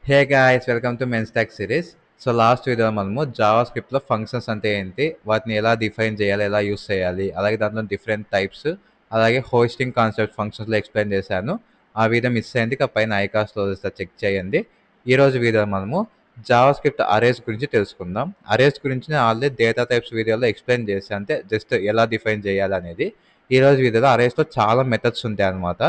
Hey guys, welcome to men's tech series. So last video మనము జావా స్క్రిప్ట్లో functions అంటే ఏంటి, వాటిని ఎలా డిఫైన్ చేయాలి, ఎలా యూస్ చేయాలి, అలాగే దాంట్లో డిఫరెంట్ టైప్స్, అలాగే హోస్టింగ్ కాన్సెప్ట్ ఫంక్షన్స్లో ఎక్స్ప్లెయిన్ చేశాను. ఆ వీడియో మిస్ అయింది, ఇక పైన ఐకాస్ట్లో చెక్ చేయండి. ఈరోజు వీడియో మనము జావా స్క్రిప్ట్ అరేస్ గురించి తెలుసుకుందాం. అరేస్ గురించి నేను ఆల్రెడీ డేటా టైప్స్ వీడియోలో ఎక్స్ప్లెయిన్ చేశాను, అంటే జస్ట్ ఎలా డిఫైన్ చేయాలి అనేది. ఈరోజు వీడియోలో అరేస్లో చాలా మెథడ్స్ ఉంటాయి అన్నమాట.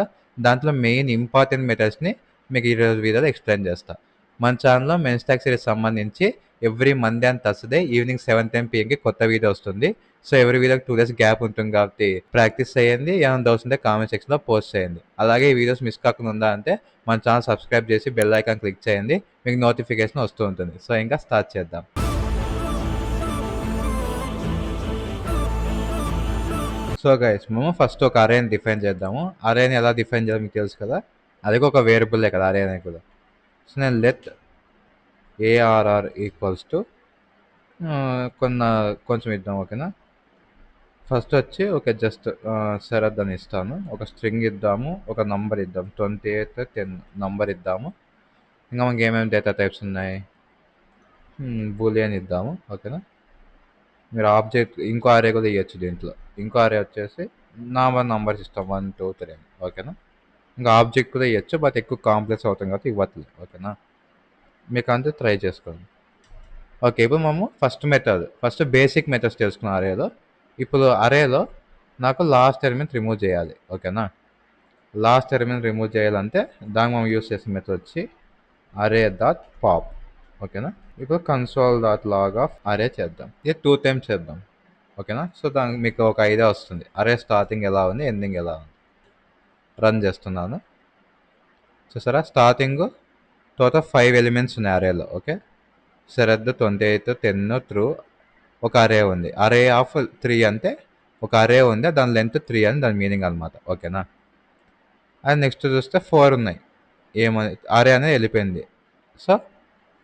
దాంట్లో మెయిన్ ఇంపార్టెంట్ మెథడ్స్ని మీకు ఈరోజు వీడియోలో ఎక్స్ప్లెయిన్ చేస్తాను. మన ఛానల్లో మెన్స్ టాక్ సిరీస్ సంబంధించి every Monday and Thursday evening 7:10 PM కొత్త వీడియో వస్తుంది. సో ఎవ్రీ వీడియోకి 2 days గ్యాప్ ఉంటుంది కాబట్టి ప్రాక్టీస్ చేయండి. ఏమైనా డౌట్స్ ఉంటే కామెంట్ సెక్షన్లో పోస్ట్ చేయండి. అలాగే ఈ వీడియోస్ మిస్ కాకుండా ఉందా అంటే మన ఛానల్ సబ్స్క్రైబ్ చేసి బెల్ ఐకాన్ క్లిక్ చేయండి, మీకు నోటిఫికేషన్ వస్తూ ఉంటుంది. సో ఇంకా స్టార్ట్ చేద్దాం. సో గైస్, మేము ఫస్ట్ ఒక అరేని డిఫైన్ చేద్దాము. అరేని ఎలా డిఫైన్ చేయాలో మీకు తెలుసు కదా, అది ఒక వేరియబుల్లే కదా అరే అనేది కూడా. సో నేను లెట్ ఏఆర్ఆర్ ఈక్వల్స్ టు కొంచెం ఇద్దాం, ఓకేనా. ఫస్ట్ వచ్చి ఓకే, జస్ట్ శరత్ అని ఇస్తాను, ఒక స్ట్రింగ్ ఇద్దాము, ఒక నంబర్ ఇద్దాం, 2810 నంబర్ ఇద్దాము. ఇంకా మనకి ఏమేమి డేటా టైప్స్ ఉన్నాయి, బూలియన్ ఇద్దాము, ఓకేనా. మీరు ఆబ్జెక్ట్ ఇంకో అరే కూడా ఇవ్వచ్చు దీంట్లో. ఇంకో అరే వచ్చేసి నంబర్స్ ఇస్తాం 1 2 3 అని, ఓకేనా. ఇంకా ఆబ్జెక్ట్ కూడా ఇవ్వచ్చు, బట్ ఎక్కువ కాంప్లెక్స్ అవుతుంది కాబట్టి ఇవ్వట్లేదు, ఓకేనా. మీకు అంతే ట్రై చేసుకోండి. ఓకే, ఇప్పుడు మనము ఫస్ట్ బేసిక్ మెథడ్స్ తెలుసుకున్నాం అరేలో. ఇప్పుడు అరేలో నాకు లాస్ట్ ఎలిమెంట్ రిమూవ్ చేయాలి, ఓకేనా. లాస్ట్ ఎలిమెంట్ రిమూవ్ చేయాలంటే దానికి మనం యూస్ చేసే మెథడ్ వచ్చి అరే డాట్ పాప్, ఓకేనా. ఇప్పుడు కన్సోల్ డాట్ లాగ్ ఆఫ్ అరే చేద్దాం. ఇది 2 times చేద్దాం, ఓకేనా. సో దానికి మీకు ఒక ఐడియా వస్తుంది, అరే స్టార్టింగ్ ఎలా ఉంది, ఎండింగ్ ఎలా ఉంది. రన్ చేస్తున్నాను, చూసారా. స్టార్టింగ్ టోటల్ 5 ఎలిమెంట్స్ ఉన్నాయి అరేలో, ఓకే. శరత్ 28 10 త్రూ ఒక అరే ఉంది. అరే ఆఫ్ 3 అంటే ఒక అరే ఉంది, దాని లెంత్ 3 అని దాని మీనింగ్ అనమాట, ఓకేనా. అండ్ నెక్స్ట్ చూస్తే 4 ఉన్నాయి. ఏమని అరే అనేది వెళ్ళిపోయింది. సో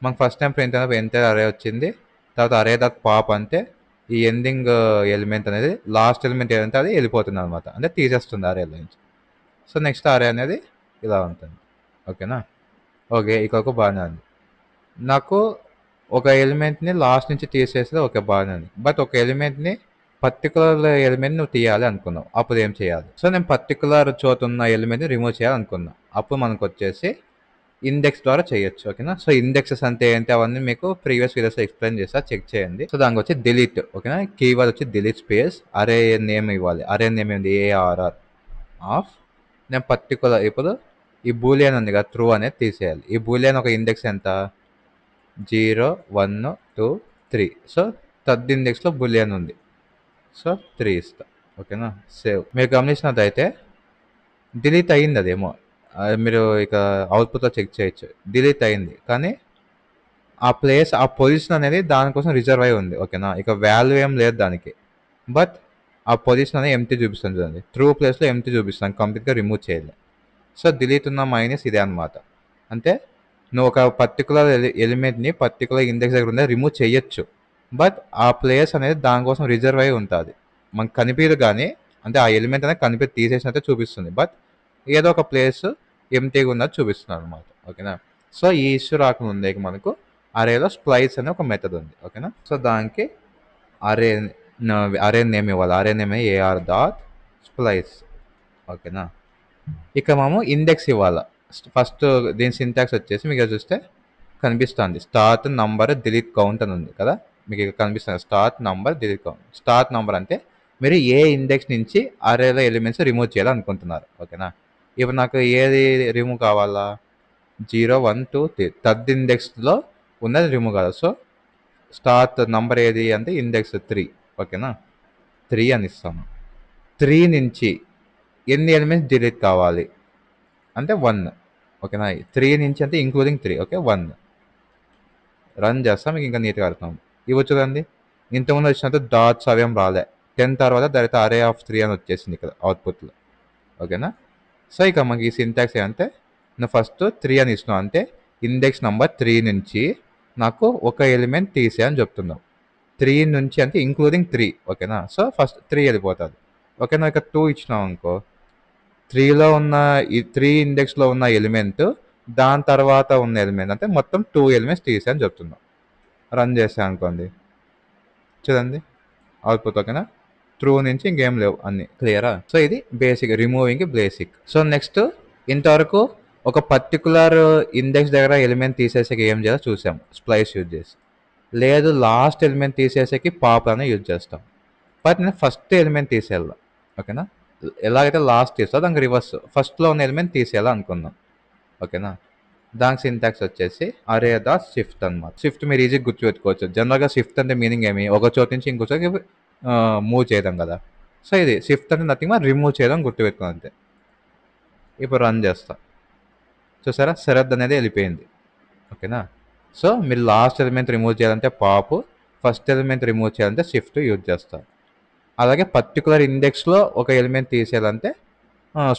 మనకు ఫస్ట్ టైం ప్రింట్ అయినప్పుడు ఎంటర్ అరే వచ్చింది. తర్వాత అరే డాట్ పాప్ అంటే ఈ ఎండింగ్ ఎలిమెంట్ అనేది లాస్ట్ ఎలిమెంట్ ఏదంటే అది వెళ్ళిపోతుంది అనమాట, అంటే తీసేస్తుంది అరేలో నుంచి. సో నెక్స్ట్ అరే అనేది ఇలా ఉంటుంది, ఓకేనా. ఓకే, ఇక బాగానే ఉంది. నాకు ఒక ఎలిమెంట్ని లాస్ట్ నుంచి తీసేస్తే ఓకే బాగానే ఉంది, బట్ ఒక ఎలిమెంట్ని పర్టికులర్ ఎలిమెంట్ నువ్వు తీయాలి అనుకున్నావు, అప్పుడు ఏం చేయాలి. సో నేను పర్టికులర్ చోట ఉన్న ఎలిమెంట్ని రిమూవ్ చేయాలనుకున్నా, అప్పుడు మనకు వచ్చేసి ఇండెక్స్ ద్వారా చేయొచ్చు, ఓకేనా. సో ఇండెక్సెస్ అంటే ఏంటి అవన్నీ మీకు ప్రీవియస్ వీడియోస్ ఎక్స్ప్లెయిన్ చేస్తా, చెక్ చేయండి. సో దానికి వచ్చి డిలీట్, ఓకేనా. కీవర్డ్ వచ్చి డిలీట్ స్పేస్ అరే నేమ్ ఇవ్వాలి. అరే నేమ్ ఏంది, ఏఆర్ఆర్ ఆఫ్. నేను పర్టికులర్ ఇప్పుడు ఈ బూలియన్ ఉంది కదా, ట్రూ అనేది తీసేయాలి. ఈ బూలియన్ ఒక ఇండెక్స్ ఎంత, 0 1 2 3. సో థర్డ్ ఇండెక్స్లో బులియన్ ఉంది, సో 3 ఇస్తా, ఓకేనా. సేవ్. మీరు గమనించినట్టయితే డిలీట్ అయ్యింది అదేమో, మీరు ఇక అవుట్పుట్లో చెక్ చేయొచ్చు. డిలీట్ అయింది, కానీ ఆ ప్లేస్ ఆ పొజిషన్ అనేది దానికోసం రిజర్వ్ అయి ఉంది, ఓకేనా. ఇక వాల్యూ ఏం లేదు దానికి, బట్ ఆ పొజిషన్ అనేది ఎంటీ చూపిస్తుంది చూడండి. ట్రూ ప్లేస్లో ఎంటీ చూపిస్తుంది, కంప్లీట్గా రిమూవ్ చేయాలి. సో డిలీట్ ఉన్న మైనస్ ఇదే అనమాట. అంటే నువ్వు ఒక పర్టికులర్ ఎలిమెంట్ని పర్టికులర్ ఇండెక్స్ దగ్గర ఉండే రిమూవ్ చేయొచ్చు, బట్ ఆ ప్లేస్ అనేది దానికోసం రిజర్వ్ అయి ఉంటుంది. మనకు కనిపించదు కానీ, అంటే ఆ ఎలిమెంట్ అనేది కనిపించి తీసేసినట్టే చూపిస్తుంది, బట్ ఏదో ఒక ప్లేస్ ఎంటీగా ఉన్నది చూపిస్తుంది అనమాట, ఓకేనా. సో ఈ ఇష్యూ రాకముందే మనకు అరేలో స్ప్లైస్ అనే ఒక మెథడ్ ఉంది, ఓకేనా. సో దానికి అరే అరే నేమ్ ఇవ్వాలి. అరే నేమ్ ఏఆర్ డాట్ స్ప్లైస్, ఓకేనా. ఇక మనము ఇండెక్స్ ఇవ్వాలి. ఫస్ట్ దీని సింటాక్స్ వచ్చేసి మీకు చూస్తే కనిపిస్తుంది, స్టార్ట్ నంబర్ డిలీట్ కౌంట్ అని ఉంది కదా, మీకు ఇక్కడ కనిపిస్తుంది start number delete count. Start number అంటే మీరు ఏ ఇండెక్స్ నుంచి అరేలో ఎలిమెంట్స్ రిమూవ్ చేయాలనుకుంటున్నారు, ఓకేనా. ఇప్పుడు నాకు ఏది రిమూవ్ కావాలా, 0 1 2 3 థర్డ్ ఇండెక్స్లో ఉన్నది రిమూవ్ కావాలి. సో స్టార్ట్ నంబర్ ఏది అంటే ఇండెక్స్ 3, ఓకేనా. 3 అని ఇస్తాను. 3 నుంచి ఎన్ని ఎలిమెంట్స్ డిలీట్ కావాలి అంటే 1, ఓకేనా. 3 నుంచి అంటే ఇంక్లూడింగ్ 3, ఓకే. 1 రన్ చేస్తాం, మీకు ఇంకా నీట్గా అర్థం. ఇవ్వచ్చు చూడండి, ఇంతకుముందు వచ్చినట్టు డాట్స్ అవేం రాలే. 10 తర్వాత డైరెక్ట్ అరే ఆఫ్ 3 అని వచ్చేసింది ఇక్కడ అవుట్పుట్లో, ఓకేనా. సో ఇక మనకి ఈ సింటాక్స్ ఏంటంటే నువ్వు ఫస్ట్ 3 అని ఇస్తున్నావు, అంటే ఇండెక్స్ నెంబర్ 3 నుంచి నాకు ఒక ఎలిమెంట్ తీసే అని చెప్తున్నావు. 3 నుంచి అంటే ఇంక్లూడింగ్ 3, ఓకేనా. సో ఫస్ట్ 3 వెళ్ళిపోతుంది, ఓకేనా. ఇక 2 ఇచ్చినావు అనుకో, 3లో ఉన్న ఈ 3 ఇండెక్స్లో ఉన్న ఎలిమెంట్ దాని తర్వాత ఉన్న ఎలిమెంట్ అంటే మొత్తం 2 ఎలిమెంట్స్ తీసేయని చెప్తున్నాం. రన్ చేసాను అనుకోండి, చూడండి అవుట్పుట్ ఓకేనా. ట్రూ నుంచి ఇంకేం లేవు అన్ని క్లియరా. సో ఇది basic removing basic. So next ఇంతవరకు ఒక పర్టికులర్ ఇండెక్స్ దగ్గర ఎలిమెంట్ తీసేసాక ఏం చేయాలో చూసాం స్ప్లైస్ యూజ్ చేసి. లేదు లాస్ట్ ఎలిమెంట్ తీసేసాకి పాప్ అని యూజ్ చేస్తాం. బట్ నేను ఫస్ట్ ఎలిమెంట్ తీసేయాలి ఓకేనా. ఎలాగైతే లాస్ట్ తీస్తా దానికి రివర్స్ ఫస్ట్లో ఉన్న ఎలిమెంట్ తీసేయాలి అనుకుందాం ఓకేనా. దానికి సింటాక్స్ వచ్చేసి అరే దా షిఫ్ట్ అనమాట. షిఫ్ట్ మీరు ఈజీగా గుర్తుపెట్టుకోవచ్చు. జనరల్గా షిఫ్ట్ అంటే మీనింగ్ ఏమి, ఒక చోటు నుంచి ఇంకో చోటుకి మూవ్ చేయడం కదా. సో ఇది షిఫ్ట్ అంటే నథింగ్ మరి రిమూవ్ చేయడం గుర్తుపెట్టుకుని అంతే. ఇప్పుడు రన్ చేస్తా, చూసారా శరత్ అనేది వెళ్ళిపోయింది ఓకేనా. సో మీరు లాస్ట్ ఎలిమెంట్ రిమూవ్ చేయాలంటే పాప్, ఫస్ట్ ఎలిమెంట్ రిమూవ్ చేయాలంటే షిఫ్ట్ యూజ్ చేస్తారు. అలాగే పర్టికులర్ ఇండెక్స్లో ఒక ఎలిమెంట్ తీసేయాలంటే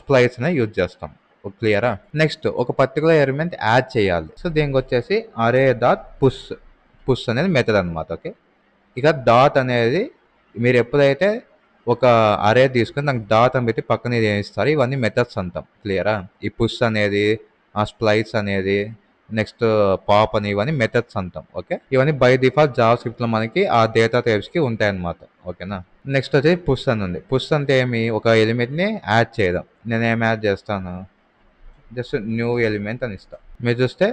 స్ప్లైస్ అనేది యూజ్ చేస్తాం. క్లియరా. నెక్స్ట్ ఒక పర్టికులర్ ఎలిమెంట్ యాడ్ చేయాలి. సో దీనికి వచ్చేసి అరే డాట్ పుష్ అనేది మెథడ్ అనమాట. ఓకే, ఇక డాట్ అనేది మీరు ఎప్పుడైతే ఒక అరే తీసుకుని దానికి డాట్ అని పెట్టి పక్కన ఇది ఇస్తారు, ఇవన్నీ మెథడ్స్ అంటాం. క్లియరా. ఈ పుష్ అనేది, ఆ స్ప్లైస్ అనేది, నెక్స్ట్ పాప్ అని, ఇవన్నీ మెథడ్స్ అంటాం. ఓకే, ఇవన్నీ బై డిఫాల్ట్ జావా స్క్రిప్ట్లో మనకి ఆ డేటా టైప్స్కి ఉంటాయన్నమాట. ఓకేనా. నెక్స్ట్ వచ్చేసి పుష్ అని ఉంది. పుష్ అంటే ఏమి, ఒక ఎలిమెంట్ని యాడ్ చేయడం. నేను ఏం యాడ్ చేస్తాను, జస్ట్ న్యూ ఎలిమెంట్ అని ఇస్తాను. మీరు చూస్తే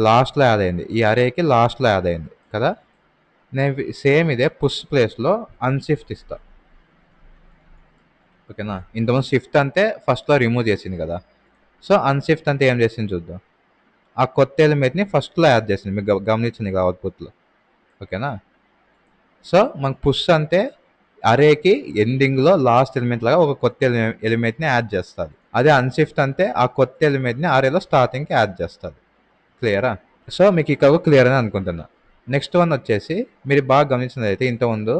లాస్ట్లో యాడ్ అయింది, ఈ అరేకి లాస్ట్లో యాడ్ అయింది కదా. నేను సేమ్ ఇదే పుష్ ప్లేస్లో అన్షిఫ్ట్ ఇస్తా ఓకేనా. ఇంతకుముందు షిఫ్ట్ అంటే ఫస్ట్లో రిమూవ్ చేసింది కదా. సో అన్షిఫ్ట్ అంటే ఏం చేసింది చూద్దాం. ఆ కొత్త ఎలిమెంట్ని ఫస్ట్లో యాడ్ చేసింది, మీకు గమనించింది కదా అవుట్పుట్లో ఓకేనా. సో మనకు పుష్ అంటే అరేకి ఎండింగ్లో లాస్ట్ ఎలిమెంట్ లాగా ఒక కొత్త ఎలిమెంట్ని యాడ్ చేస్తుంది. అదే అన్షిఫ్ట్ అంటే ఆ కొత్త ఎలిమెంట్ని అరేలో స్టార్టింగ్కి యాడ్ చేస్తుంది. క్లియరా. సో మీకు ఇక్కడ క్లియర్ అని అనుకుంటున్నా. నెక్స్ట్ వన్ వచ్చేసి మీరు బాగా గమనించినది అయితే ఇంతకుముందు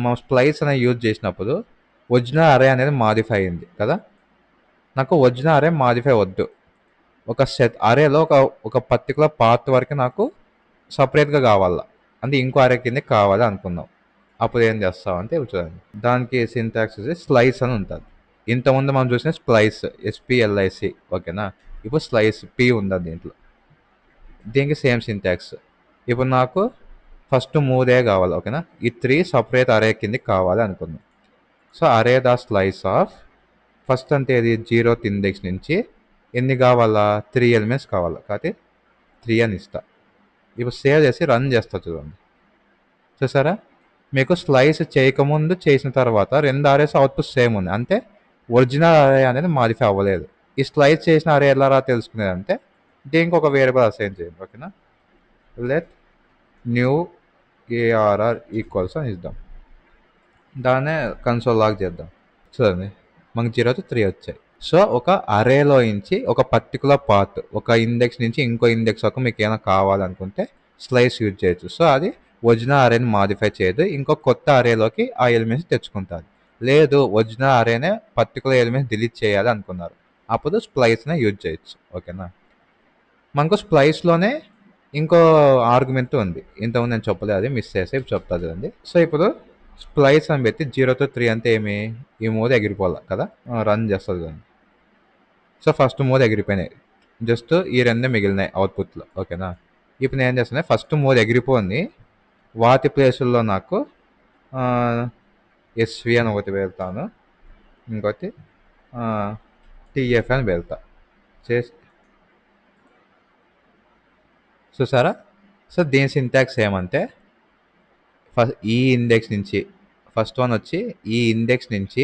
మనం స్ప్లైస్ అనేది యూజ్ చేసినప్పుడు ఒరిజినల్ అరే అనేది మాడిఫై అయింది కదా. నాకు ఒరిజినల్ అరే మాడిఫై వద్దు, ఒక సెట్ అరేలో ఒక పర్టికులర్ పార్ట్ వరకు నాకు సపరేట్గా కావాలా, అంటే ఇంకో అరే కింద కావాలి అనుకుందాం. అప్పుడు ఏం చేస్తామంటే చూడండి, దానికి సింటాక్స్ స్లైస్ అని ఉంటుంది. ఇంతకుముందు మనం చూసిన స్ప్లైస్ ఎస్పిఎల్ఐసి ఓకేనా. ఇప్పుడు స్లైస్ పి ఉంది దీంట్లో. దీనికి సేమ్ సింటాక్స్. ఇప్పుడు నాకు ఫస్ట్ 3 కావాలి ఓకేనా. ఈ 3 సపరేట్ అరే కిందకి కావాలి అనుకుందాం. సో అరే ద స్లైస్ ఆఫ్ ఫస్ట్ అంటే ఇది 0th ఇండెక్స్ నుంచి ఎన్ని కావాలా, 3 ఎలిమెంట్స్ కావాలా కాబట్టి 3 అని ఇస్తా. ఇప్పుడు సేవ్ చేసి రన్ చేస్తా చూడండి. చూసారా, మీకు స్లైస్ చేయకముందు చేసిన తర్వాత 2 అరేస్ అవుట్పుట్ సేమ్ ఉంది, అంటే ఒరిజినల్ అరే అనేది మాడిఫై అవ్వలేదు. ఈ స్లైస్ చేసిన అరే ఎలా తెలుసుకునేది అంటే దీనికి ఒక వేరియబుల్ అసైన్ చేయండి ఓకేనా. లెట్ న్యూ ఏఆర్ఆర్ ఈక్వల్స్ అని ఇద్దాం. దాన్నే కన్సోల్ లాగ్ చేద్దాం. చూడండి మనకు 0 to 3 వచ్చాయి. సో ఒక అరేలో నుంచి ఒక పర్టికులర్ పార్ట్, ఒక ఇండెక్స్ నుంచి ఇంకో ఇండెక్స్ వరకు మీకు ఏమైనా కావాలనుకుంటే స్లైస్ యూజ్ చేయొచ్చు. సో అది ఒరిజినల్ అరేని మాడిఫై చేయదు, ఇంకో కొత్త అరేలోకి ఆ ఎలిమెంట్స్ తెచ్చుకుంటుంది. లేదు ఒరిజినల్ అరేనే పర్టికులర్ ఎలిమెంట్స్ డిలీట్ చేయాలి అనుకున్నారు, అప్పుడు స్ప్లైస్నే యూజ్ చేయొచ్చు ఓకేనా. మనకు స్ప్లైస్లోనే ఇంకో ఆర్గ్యుమెంట్ ఉంది, ఇంతకుముందు నేను చెప్పలేదు, అది మిస్ చేస్తే ఇప్పుడు చెప్తా చూడండి. సో ఇప్పుడు స్ప్లైస్ అని పెట్టి 0 to 3 అంటే ఏమి, ఈ 3 ఎగిరిపోవాలి కదా. రన్ చేస్తుంది చూడండి. సో ఫస్ట్ 3 ఎగిరిపోయినాయి, జస్ట్ ఈ 2 మిగిలినాయి అవుట్పుట్లో ఓకేనా. ఇప్పుడు నేను ఏం చేస్తాను, ఫస్ట్ 3 ఎగిరిపోయింది, వాటి ప్లేసుల్లో నాకు ఎస్వి అని ఒకటి వెళ్తాను, ఇంకోటి టీఎఫ్ అని వెళ్తా చేసి. చూసారా. సో దీని సింటాక్స్ ఏమంటే ఫస్ట్ ఈ ఇండెక్స్ నుంచి ఫస్ట్ వన్ వచ్చి ఈ ఇండెక్స్ నుంచి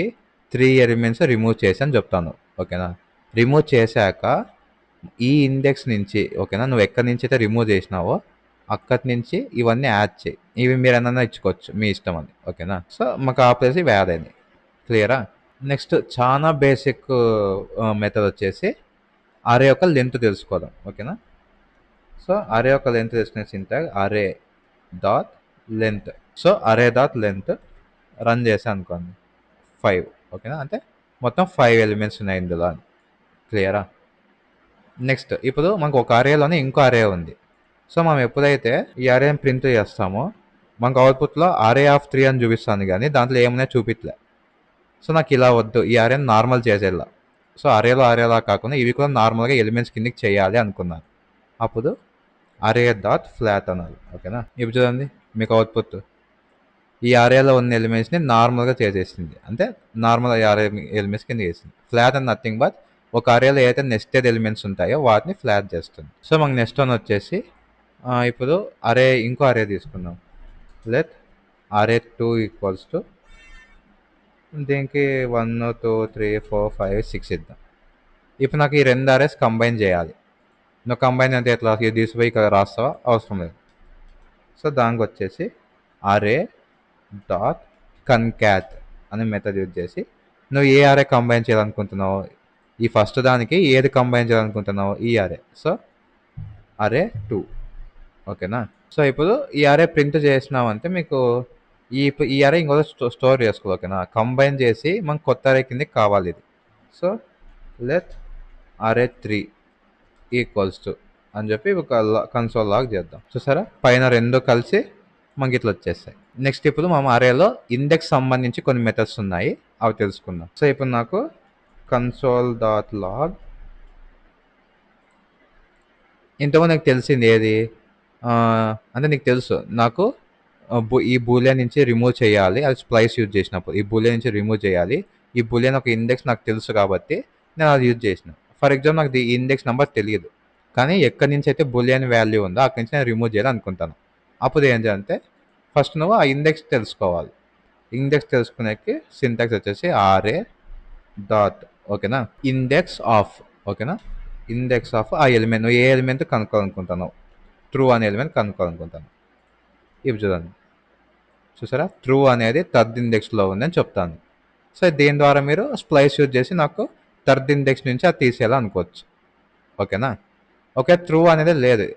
3 ఎలిమెంట్స్ రిమూవ్ చేసి అని చెప్తాను ఓకేనా. రిమూవ్ చేశాక ఈ ఇండెక్స్ నుంచి ఓకేనా, నువ్వు ఎక్కడి నుంచి అయితే రిమూవ్ చేసినావో అక్కడి నుంచి ఇవన్నీ యాడ్ చేయి, ఇవి మీరు ఏమన్నా ఇచ్చుకోవచ్చు మీ ఇష్టం అని ఓకేనా. సో మాకు ఆ ప్లేస్ ఇవి యాడ్ అయినాయి. క్లియరా. నెక్స్ట్ చాలా బేసిక్ మెథడ్ వచ్చేసి అరే యొక్క లెంత్ తెలుసుకోవడం ఓకేనా. సో అరే యొక్క లెంత్ తెలుసుకునే సింటాక్స్ అరే డాట్ లెంత్. సో అరే డాట్ లెంత్ రన్ చేసాను అనుకోండి 5 ఓకేనా, అంటే మొత్తం 5 ఎలిమెంట్స్ ఉన్నాయి ఇందులో అని. క్లియరా. నెక్స్ట్ ఇప్పుడు మనకు ఒక అరేలోనే ఇంకో అరే ఉంది. సో మనం ఎప్పుడైతే ఈ అరేని ప్రింట్ చేస్తామో మనకు అవుట్పుట్లో అరే ఆఫ్ 3 అని చూపిస్తుంది, కానీ దాంట్లో ఏమైనా చూపించలే. సో నాకు ఇలా వద్దు, ఈ అరేని నార్మల్ చేసేలా. సో అరేలా కాకుండా ఇవి కూడా నార్మల్గా ఎలిమెంట్స్ కిందకి చేయాలి అనుకున్నాను. అప్పుడు అరే డాట్ ఫ్లాట్ అనాలి. ఓకేనా? ఇప్పుడు చూడండి మీకు అవుట్పుట్ ఈ అరేలో ఉన్న ఎలిమెంట్స్ని నార్మల్గా చేసేసింది. అంటే నార్మల్ అరే ఎలిమెంట్స్ కింద చేసింది. ఫ్లాట్ అండ్ నథింగ్ బట్ ఒక అరేలో ఏదైతే నెస్టెడ్ ఎలిమెంట్స్ ఉంటాయో వాటిని ఫ్లాట్ చేస్తుంది. సో మాకు నెక్స్ట్ వన్ వచ్చేసి ఇప్పుడు ఇంకో అరే తీసుకుందాం. లెట్ అరే 2 ఈక్వల్స్ టు దీనికి 1 2 3 4 5 6 ఇద్దాం. ఇప్పుడు నాకు ఈ రెండు అరేస్ కంబైన్ చేయాలి. నువ్వు కంబైన్ అంటే ఎట్లా ఇది తీసిపోయి ఇక్కడ రాస్తావా? అవసరం లేదు. సో దానికి వచ్చేసి అరే డాట్ కన్క్యాట్ అనే మెథడ్ యూజ్ చేసి నువ్వు ఏ అరే కంబైన్ చేయాలనుకుంటున్నావు, ఈ ఫస్ట్ దానికి ఏది కంబైన్ చేయాలనుకుంటున్నావు, ఈ అరే. సో అరే 2. ఓకేనా? సో ఇప్పుడు ఈ అరే ప్రింట్ చేసినామంటే మీకు ఈ అరే ఇంకో స్టోర్ చేసుకోవాలి. ఓకేనా? కంబైన్ చేసి మనకు కొత్త అరే కిందకి కావాలి ఇది. సో లెట్ అరే 3 ఈక్వల్స్ టు అని చెప్పి ఒక కన్సోల్ లాగా చేద్దాం. చూసారా పైన రెండు కలిసి మనకి ఇట్లా వచ్చేస్తాయి. నెక్స్ట్ ఇప్పుడు మనం అరేలో ఇండెక్స్ సంబంధించి కొన్ని మెథడ్స్ ఉన్నాయి, అవి తెలుసుకుందాం. సో ఇప్పుడు నాకు కన్సోల్ డాట్ లాగ్ ఇంతకుముందు నాకు తెలిసింది ఏది అంటే నీకు తెలుసు నాకు ఈ బూలియన్ నుంచి రిమూవ్ చేయాలి, అది స్ప్లైస్ యూజ్ చేసినప్పుడు ఈ బూలియన్ నుంచి రిమూవ్ చేయాలి. ఈ బూలియన్ ఒక ఇండెక్స్ నాకు తెలుసు కాబట్టి నేను అది యూజ్ చేసిన. ఫర్ ఎగ్జాంపుల్ నాకు ఈ ఇండెక్స్ నెంబర్ తెలియదు, కానీ ఎక్కడి నుంచి అయితే బూలియన్ వాల్యూ ఉందో అక్కడి నుంచి నేను రిమూవ్ చేయాలి అనుకుంటాను. అప్పుడు ఏం చేయాలంటే ఫస్ట్ నువ్వు ఆ ఇండెక్స్ తెలుసుకోవాలి. ఇండెక్స్ తెలుసుకునేకి సింటాక్స్ వచ్చేసి ఆర్ఏ డాట్ ఓకేనా ఇండెక్స్ ఆఫ్. ఓకేనా? ఇండెక్స్ ఆఫ్ ఆ ఎలిమెంట్ నువ్వు ఏ ఎలిమెంట్ కనుక్కోవాలనుకుంటున్నావు, ట్రూ అనే ఎలిమెంట్ కనుక్కోవాలనుకుంటాను. ఇప్పుడు చూడండి, చూసారా ట్రూ అనేది థర్డ్ ఇండెక్స్లో ఉందని చెప్తాను. సో దీని ద్వారా మీరు స్ప్లైస్ యూజ్ చేసి నాకు థర్డ్ ఇండెక్స్ నుంచి అది తీసేయాలనుకోవచ్చు. ఓకేనా? ఓకే ట్రూ అనేది లేదు.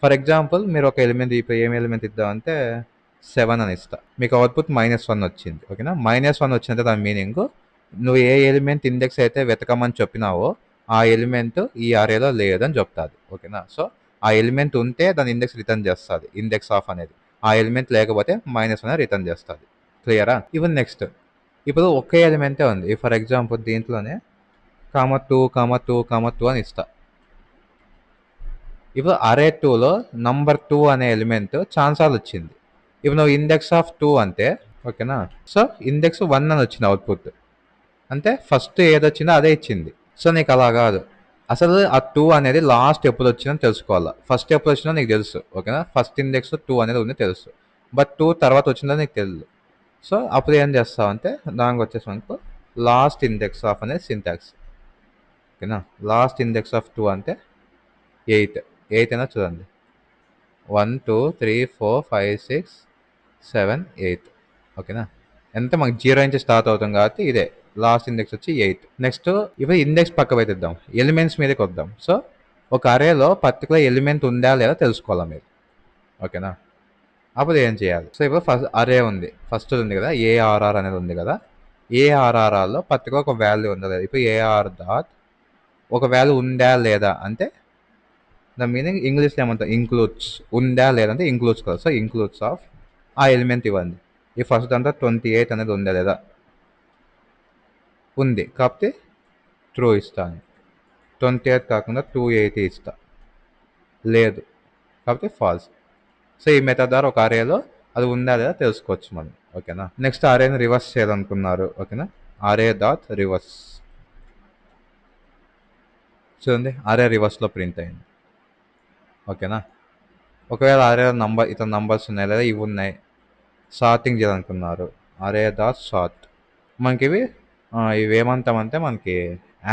ఫర్ ఎగ్జాంపుల్ మీరు ఒక ఎలిమెంట్ ఇప్పుడు ఏం ఎలిమెంట్ ఇద్దామంటే 7 అని ఇస్తా, మీకు అవుట్పుట్ -1 వచ్చింది. ఓకేనా? -1 వచ్చిందంటే దాని మీనింగ్ నువ్వు ఏ ఎలిమెంట్ ఇండెక్స్ అయితే వెతకమని చెప్పినావో ఆ ఎలిమెంట్ ఈ అరేలో లేదని చెప్తాది. ఓకేనా? సో ఆ ఎలిమెంట్ ఉంటే దాని ఇండెక్స్ రిటర్న్ చేస్తుంది, ఇండెక్స్ ఆఫ్ అనేది. ఆ ఎలిమెంట్ లేకపోతే -1 రిటర్న్ చేస్తుంది. క్లియరా? ఇప్పుడు నెక్స్ట్ ఇప్పుడు ఒకే ఎలిమెంటే ఉంది. ఫర్ ఎగ్జాంపుల్ దీంట్లోనే కామ 2 2 అని ఇస్తా. ఇప్పుడు అరే 2లో నంబర్ 2 అనే ఎలిమెంట్ ఛాన్సార్లు వచ్చింది. ఇప్పుడు నువ్వు ఇండెక్స్ ఆఫ్ 2 అంటే ఓకేనా, సో ఇండెక్స్ 1 అని వచ్చింది అవుట్పుట్, అంటే ఫస్ట్ ఏదొచ్చిందో అదే ఇచ్చింది. సో నీకు అలా కాదు, అసలు ఆ 2 అనేది లాస్ట్ ఎప్పుడు వచ్చిందని తెలుసుకోవాలా. ఫస్ట్ ఎప్పుడు వచ్చిందో నీకు తెలుసు. ఓకేనా? ఫస్ట్ ఇండెక్స్ 2 అనేది ఉంది తెలుసు, బట్ 2 తర్వాత వచ్చిందో నీకు తెలియదు. సో అప్పుడు ఏం చేస్తావు అంటే దానికి వచ్చేసి మనకు లాస్ట్ ఇండెక్స్ ఆఫ్ అనేది సింటాక్స్. ఓకేనా? లాస్ట్ ఇండెక్స్ ఆఫ్ 2 అంటే 8 అయినా చూడండి 1 2 3 4 5 6 7 8. ఓకేనా? ఎంత మనకి 0 నుంచి స్టార్ట్ అవుతాం కాబట్టి ఇదే లాస్ట్ ఇండెక్స్ వచ్చి 8. నెక్స్ట్ ఇప్పుడు ఇండెక్స్ పక్క పెట్టిద్దాం, ఎలిమెంట్స్ మీదకి వద్దాం. సో ఒక అరేలో పర్టికులర్ ఎలిమెంట్ ఉందా లేదా తెలుసుకోవాలి మీరు. ఓకేనా? అప్పుడు ఏం చేయాలి? సో ఇప్పుడు ఫస్ట్ అరే ఉంది, ఫస్ట్ ఉంది కదా ఏఆర్ఆర్ అనేది ఉంది కదా, ఏఆర్ఆర్ఆర్లో పర్టికులర్ ఒక వాల్యూ ఉందా లేదా. ఇప్పుడు ఏఆర్ డాట్ ఒక వాల్యూ ఉందా లేదా అంటే దాని మీనింగ్ ఇంగ్లీష్లో ఏమంటారు, ఇంక్లూడ్స్. ఉందా లేదంటే ఇంక్లూడ్స్ కదా. సో ఇంక్లూడ్స్ ఆఫ్ ఆ ఎలిమెంట్ ఇవ్వండి. ఈ ఫస్ట్ అంతా 28 అనేది ఉందా లేదా, ఉంది కాబట్టి ట్రూ ఇస్తాను. 28 కాకుండా 280 ఇస్తా, లేదు కాబట్టి ఫాల్స్. సో ఈ మెథడ్ ద్వారా ఒక అరేలో అది ఉందా లేదా తెలుసుకోవచ్చు మనం. ఓకేనా? నెక్స్ట్ అరేని రివర్స్ చేయాలనుకున్నారు. ఓకేనా? అరే డాట్ రివర్స్ చూడండి, అరే రివర్స్లో ప్రింట్ అయింది. ఓకేనా? ఒకవేళ అరే నంబర్ ఇతర నంబర్స్ ఉన్నాయి లేదా ఇవి ఉన్నాయి, సార్టింగ్ చేయాలనుకున్నారు, అరే డాట్ సార్ట్. మనకి ఇవి ఏమంటామంటే మనకి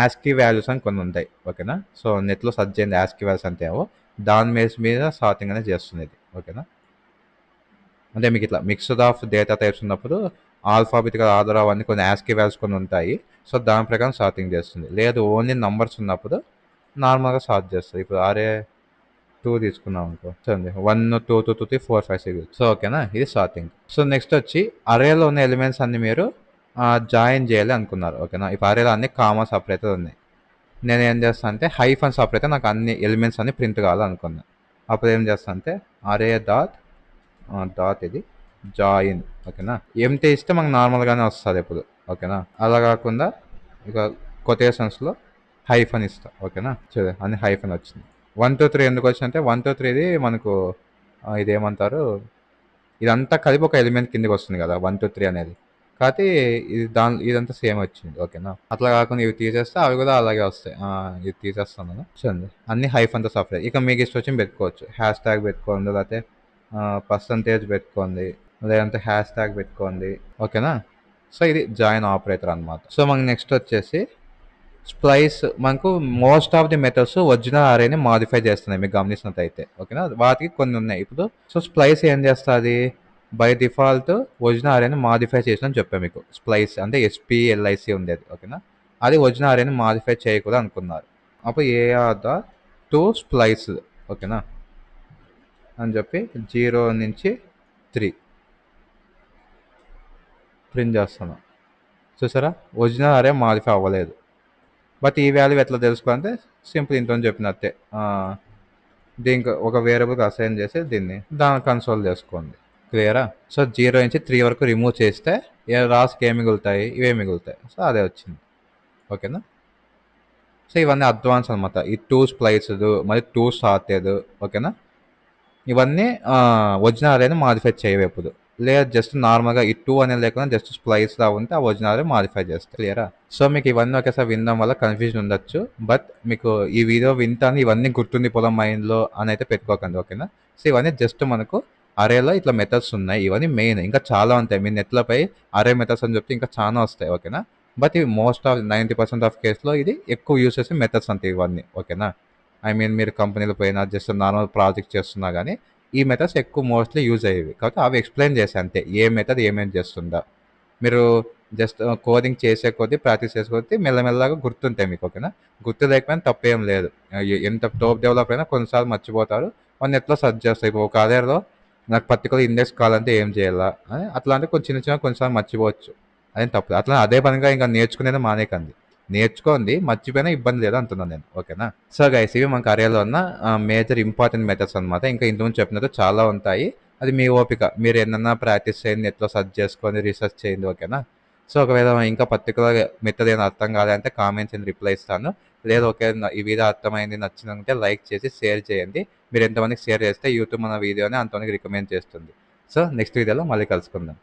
యాస్కీ వాల్యూస్ అని కొన్ని ఉంటాయి. ఓకేనా? సో నెట్లో సర్చ్ చేయండి యాస్కీ వాల్యూస్ అంటే ఏవో, దాని మీద సార్టింగ్ అనేది చేస్తుంది ఇది. ఓకేనా? అంటే మీకు ఇట్లా మిక్స్డ్ ఆఫ్ డేటా టైప్స్ ఉన్నప్పుడు ఆల్ఫాబెటికల్ ఆర్డర్ అవన్నీ కొన్ని యాస్కీ వాల్యూస్ కొన్ని ఉంటాయి. సో దాని ప్రకారం సార్టింగ్ చేస్తుంది. లేదు ఓన్లీ నంబర్స్ ఉన్నప్పుడు నార్మల్గా సార్ట్ చేస్తుంది. ఇప్పుడు అరే 2 తీసుకున్నాం అనుకో, చూడండి 1 2 2 2 3 4 5 6. సో ఓకేనా, ఇది సార్టింగ్. సో నెక్స్ట్ వచ్చి అరేలో ఉన్న ఎలిమెంట్స్ అన్ని మీరు జాయిన్ చేయాలి అనుకున్నారు. ఓకేనా? ఇప్పుడు అరేలో అన్ని కామా సపరేటర్ ఉన్నాయి. నేను ఏం చేస్తాను అంటే హైఫన్ సపరేటర్ నాకు అన్ని ఎలిమెంట్స్ అన్ని ప్రింట్ కావాలనుకున్నాను. అప్పుడు ఏం చేస్తాను అంటే అరే డాట్ డాట్ ఇది జాయిన్. ఓకేనా? ఎంటీ ఇస్తే మనకు నార్మల్గానే వస్తుంది ఎప్పుడు. ఓకేనా? అలా కాకుండా ఇక కొటేషన్స్‌లో హైఫన్ ఇస్తా. ఓకేనా? చూడు అన్ని హైఫన్ వచ్చింది. 1-3 ఎందుకు వచ్చిందంటే 1-3ది మనకు ఇదేమంటారు, ఇదంతా కలిపి ఒక ఎలిమెంట్ కిందకి వస్తుంది కదా! 1-3 అనేది. కాపోతే ఇదంతా సేమ్ వచ్చింది. ఓకేనా? అట్లా కాకుండా ఇవి తీసేస్తే అవి కూడా అలాగే వస్తాయి. ఇది తీసేస్తాను నేను. చూడండి అన్ని హైఫన్‌తో సపరేట్. ఇక మీకు ఇష్టం వచ్చినవి పెట్టుకోవచ్చు. హ్యాష్ ట్యాగ్ పెట్టుకోండి, లేకపోతే పర్సెంటేజ్ పెట్టుకోండి, లేదంటే హ్యాష్ ట్యాగ్ పెట్టుకోండి. ఓకేనా? సో, ఇది జాయిన్ ఆపరేటర్ అనమాట. సో, మనకు నెక్స్ట్ వచ్చేసి స్ప్లైస్. మనకు most of the methods original అరేని మాడిఫై చేస్తున్నాయి మీకు గమనించినట్టయితే. ఓకేనా? వాటికి కొన్ని ఉన్నాయి ఇప్పుడు. సో, స్ప్లైస్ ఏం చేస్తుంది, బై డిఫాల్ట్ ఒరిజినల్ అరేని మాడిఫై చేసిన చెప్పాను మీకు. స్ప్లైస్ అంటే ఎస్పిఎల్ఐసి ఉండేది. ఓకేనా? అది ఒరిజినల్ అరేని మాడిఫై చేయకూడదు అనుకున్నారు. అప్పుడు ఏ ఆర్ ద టూ స్ప్లైస్. ఓకేనా అని చెప్పి 0 నుంచి 3 ప్రింట్ చేస్తాను. చూసారా, ఒరిజినల్ అరే మాడిఫై అవ్వలేదు. బట్ ఈ వాల్యూ ఎట్లా తెలుసుకోవాలంటే సింపుల్ ఇంట్లో చెప్పినట్టే. దీనికి ఒక వేరియబుల్కి అసైన్ చేసి దాన్ని కన్సోల్ చేసుకోండి. క్లియరా? సో 0 నుంచి 3 వరకు రిమూవ్ చేస్తే రాస్కి ఏమి మిగులుతాయి, ఇవే మిగులుతాయి. సో అదే వచ్చింది. ఓకేనా? సో ఇవన్నీ అడ్వాన్స్ అనమాట. ఈ 2 స్ప్లైస్డ్ మరి 2 సార్టెడ్. ఓకేనా? ఇవన్నీ ఒరిజినల్ అరేని మాడిఫై చేయవు ఎప్పుడు. లేదా జస్ట్ నార్మల్గా ఈ 2 అనేది లేకుండా జస్ట్ స్ప్లైస్ లా ఉంటే ఆ ఒరిజినల్ అరే మాడిఫై చేస్తాయి. క్లియరా? సో మీకు ఇవన్నీ ఒకేసారి వినడం వల్ల కన్ఫ్యూజన్ ఉండొచ్చు. బట్ మీకు ఈ వీడియో వింటాను ఇవన్నీ గుర్తుండిపోవడం మైండ్లో అని అయితే పెట్టుకోకండి. ఓకేనా? సో ఇవన్నీ జస్ట్ మనకు అరేలో ఇట్లా మెథడ్స్ ఉన్నాయి. ఇవన్నీ మెయిన్. ఇంకా చాలా ఉంటాయి. మీ నెట్లపై అరే మెథడ్స్ అని చెప్తే ఇంకా చాలా వస్తాయి. ఓకేనా? బట్ ఇవి మోస్ట్ ఆఫ్ 90% ఆఫ్ కేసులో ఇది ఎక్కువ యూస్ చేసే మెథడ్స్ అంతే ఇవన్నీ. ఓకేనా? ఐ మీన్ మీరు కంపెనీలో పోయినా జస్ట్ నార్మల్ ప్రాజెక్ట్ చేస్తున్నా కానీ ఈ మెథడ్స్ ఎక్కువ మోస్ట్లీ యూజ్ అయ్యేవి. కాబట్టి అవి ఎక్స్ప్లెయిన్ చేశాను అంతే. ఏ మెథడ్ ఏమేమి చేస్తుందా. మీరు జస్ట్ కోడింగ్ చేసే కొద్దీ ప్రాక్టీస్ చేసే కొద్దీ మెల్లమెల్లగా గుర్తుంటాయి మీకు. ఓకేనా? గుర్తు లేకపోయినా తప్పేం లేదు. ఎంత టాప్ డెవలపర్ అయినా కొన్నిసార్లు మర్చిపోతారు. వాళ్ళు నెట్‌లో సెర్చ్ చేస్తారు. ఇప్పుడు ఒక అరేలో నాకు పర్టికులర్ ఇండెక్స్ కావాలంటే ఏం చేయాలా అని అట్లాంటివి కొన్ని చిన్న చిన్నవి కొన్నిసార్లు మర్చిపోవచ్చు. అదేం తప్పు. అట్లా అదే పనిగా ఇంకా నేర్చుకునేది మానేయకండి. నేర్చుకోండి, మర్చిపోయినా ఇబ్బంది లేదు అంటున్నాను నేను. ఓకేనా? సో గైస్ ఇవి మనకు అరేలో ఉన్న మేజర్ ఇంపార్టెంట్ మెథడ్స్ అనమాట. ఇంకా ఇంతకుముందు చెప్పినట్టు చాలా ఉంటాయి. అది మీ ఓపిక. మీరు ఎన్నన్నా ప్రాక్టీస్ చేయండి, నెట్‌లో సెర్చ్ చేసుకొని రీసెర్చ్ చేయండి. ఓకేనా? సో ఒకవేళ ఇంకా పర్టికులర్‌గా మెథడ్ ఏమైనా అర్థం కాలేదంటే కామెంట్స్ చేయండి, రిప్లై ఇస్తాను. లేదా ఈ వీడియో అర్థమైంది, నచ్చిందంటే లైక్ చేసి షేర్ చేయండి. మీరు ఎంతమందికి షేర్ చేస్తే యూట్యూబ్ మన వీడియోని అంతమందికి రికమెండ్ చేస్తుంది. సో నెక్స్ట్ వీడియోలో మళ్ళీ కలుసుకుందాం.